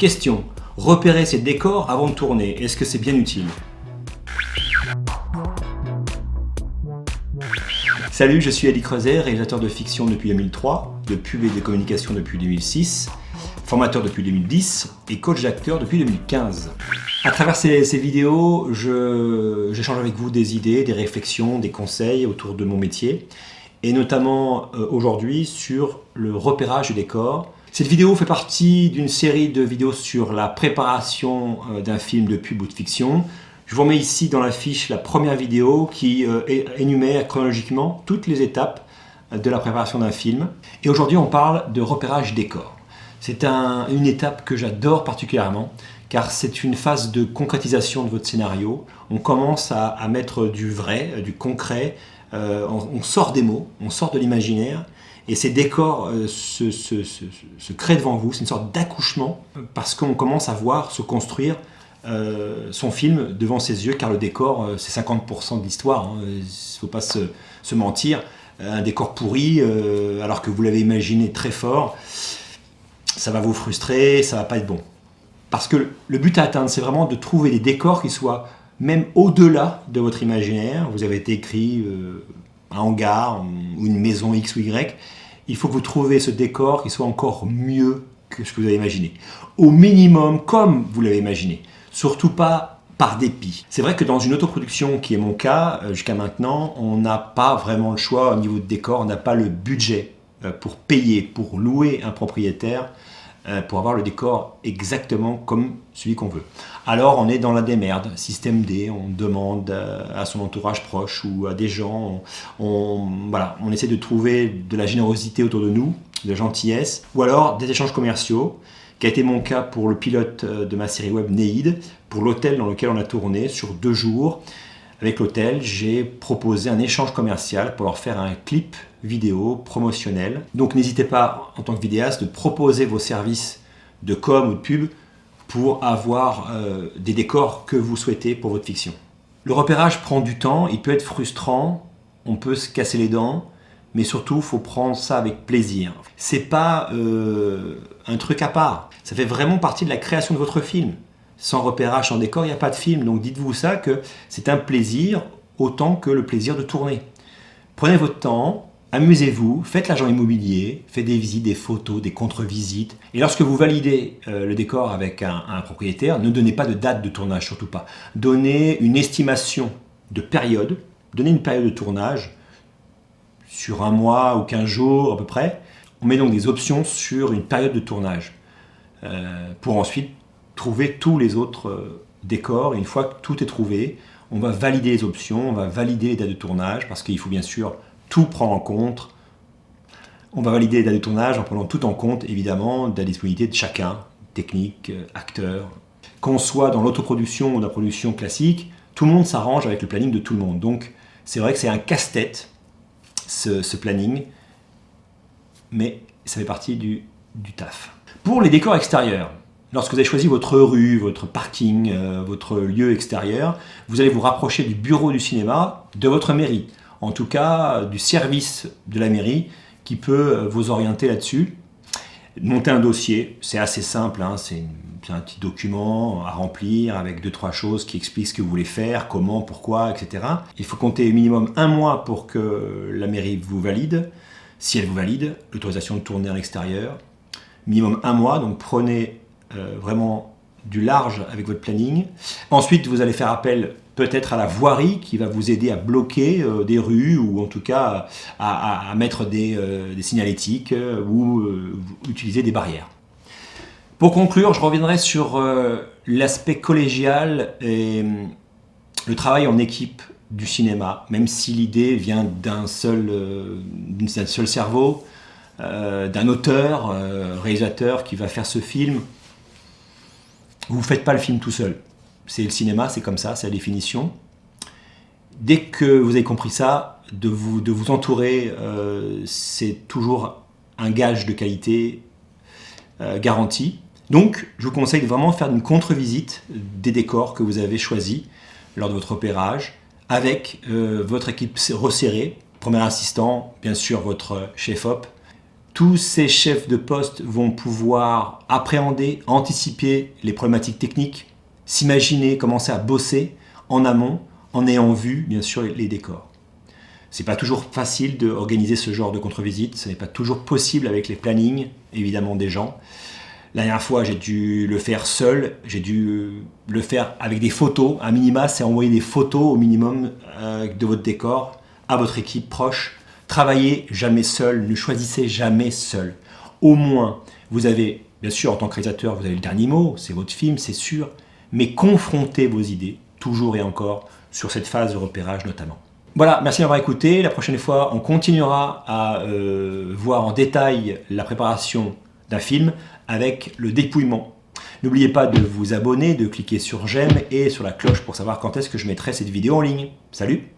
Question, repérer ses décors avant de tourner, est-ce que c'est bien utile? Salut, je suis Ali Creuset, réalisateur de fiction depuis 2003, de pub et de communication depuis 2006, formateur depuis 2010 et coach d'acteur depuis 2015. À travers ces vidéos, j'échange avec vous des idées, des réflexions, des conseils autour de mon métier et notamment aujourd'hui sur le repérage du décor. Cette vidéo fait partie d'une série de vidéos sur la préparation d'un film de pub ou de fiction. Je vous remets ici dans la fiche la première vidéo qui énumère chronologiquement toutes les étapes de la préparation d'un film. Et aujourd'hui, on parle de repérage décor. C'est une étape que j'adore particulièrement car c'est une phase de concrétisation de votre scénario. On commence à mettre du vrai, du concret, on sort des mots, on sort de l'imaginaire. Et ces décors se créent devant vous, c'est une sorte d'accouchement parce qu'on commence à voir se construire son film devant ses yeux, car le décor, c'est 50% de l'histoire, il ne faut pas se mentir. Un décor pourri, alors que vous l'avez imaginé très fort, ça va vous frustrer, ça ne va pas être bon. Parce que le but à atteindre, c'est vraiment de trouver des décors qui soient même au-delà de votre imaginaire. Vous avez écrit un hangar ou une maison X ou Y. Il faut que vous trouviez ce décor qui soit encore mieux que ce que vous avez imaginé. Au minimum, comme vous l'avez imaginé. Surtout pas par dépit. C'est vrai que dans une autoproduction, qui est mon cas, jusqu'à maintenant, on n'a pas vraiment le choix au niveau de décor, on n'a pas le budget pour payer, pour louer un propriétaire, pour avoir le décor exactement comme celui qu'on veut. Alors on est dans la démerde, système D, on demande à son entourage proche ou à des gens, on essaie de trouver de la générosité autour de nous, de la gentillesse, ou alors des échanges commerciaux, qui a été mon cas pour le pilote de ma série web Néide, pour l'hôtel dans lequel on a tourné sur 2 jours. Avec l'hôtel, j'ai proposé un échange commercial pour leur faire un clip vidéo promotionnel. Donc n'hésitez pas, en tant que vidéaste, de proposer vos services de com ou de pub pour avoir des décors que vous souhaitez pour votre fiction. Le repérage prend du temps, il peut être frustrant, on peut se casser les dents, mais surtout, il faut prendre ça avec plaisir. C'est pas un truc à part, ça fait vraiment partie de la création de votre film. Sans repérage, sans décor, il n'y a pas de film. Donc dites-vous ça, que c'est un plaisir autant que le plaisir de tourner. Prenez votre temps, amusez-vous, faites l'agent immobilier, faites des visites, des photos, des contre-visites. Et lorsque vous validez le décor avec un propriétaire, ne donnez pas de date de tournage, surtout pas. Donnez une estimation de période, donnez une période de tournage sur 1 mois ou 15 jours à peu près. On met donc des options sur une période de tournage pour ensuite trouver tous les autres décors. Et une fois que tout est trouvé, on va valider les options, on va valider les dates de tournage parce qu'il faut bien sûr tout prendre en compte. On va valider les dates de tournage en prenant tout en compte évidemment de la disponibilité de chacun, technique, acteur. Qu'on soit dans l'autoproduction ou dans la production classique, tout le monde s'arrange avec le planning de tout le monde. Donc c'est vrai que c'est un casse-tête ce planning, mais ça fait partie du taf. Pour les décors extérieurs, lorsque vous avez choisi votre rue, votre parking, votre lieu extérieur, vous allez vous rapprocher du bureau du cinéma, de votre mairie. En tout cas, du service de la mairie qui peut vous orienter là-dessus. Monter un dossier, c'est assez simple, hein, c'est un petit document à remplir avec 2-3 choses qui expliquent ce que vous voulez faire, comment, pourquoi, etc. Il faut compter minimum 1 mois pour que la mairie vous valide. Si elle vous valide, l'autorisation de tourner à l'extérieur. Minimum 1 mois, donc prenez vraiment du large avec votre planning. Ensuite, vous allez faire appel peut-être à la voirie qui va vous aider à bloquer des rues ou en tout cas à mettre des signalétiques ou utiliser des barrières. Pour conclure, je reviendrai sur l'aspect collégial et le travail en équipe du cinéma, même si l'idée vient d'un seul cerveau, d'un auteur, réalisateur qui va faire ce film. Vous ne faites pas le film tout seul. C'est le cinéma, c'est comme ça, c'est la définition. Dès que vous avez compris ça, de vous entourer, c'est toujours un gage de qualité garanti. Donc, je vous conseille de vraiment faire une contre-visite des décors que vous avez choisis lors de votre repérage, avec votre équipe resserrée, premier assistant, bien sûr votre chef-op, Tous ces chefs de poste vont pouvoir appréhender, anticiper les problématiques techniques, s'imaginer, commencer à bosser en amont, en ayant vu, bien sûr, les décors. C'est pas toujours facile d'organiser ce genre de contre-visite, ce n'est pas toujours possible avec les plannings, évidemment, des gens. La dernière fois, j'ai dû le faire seul, j'ai dû le faire avec des photos. Un minima, c'est envoyer des photos au minimum de votre décor à votre équipe proche. Travaillez jamais seul, ne choisissez jamais seul. Au moins, vous avez, bien sûr, en tant que réalisateur, vous avez le dernier mot, c'est votre film, c'est sûr, mais confrontez vos idées, toujours et encore, sur cette phase de repérage notamment. Voilà, merci d'avoir écouté. La prochaine fois, on continuera à voir en détail la préparation d'un film avec le dépouillement. N'oubliez pas de vous abonner, de cliquer sur j'aime et sur la cloche pour savoir quand est-ce que je mettrai cette vidéo en ligne. Salut!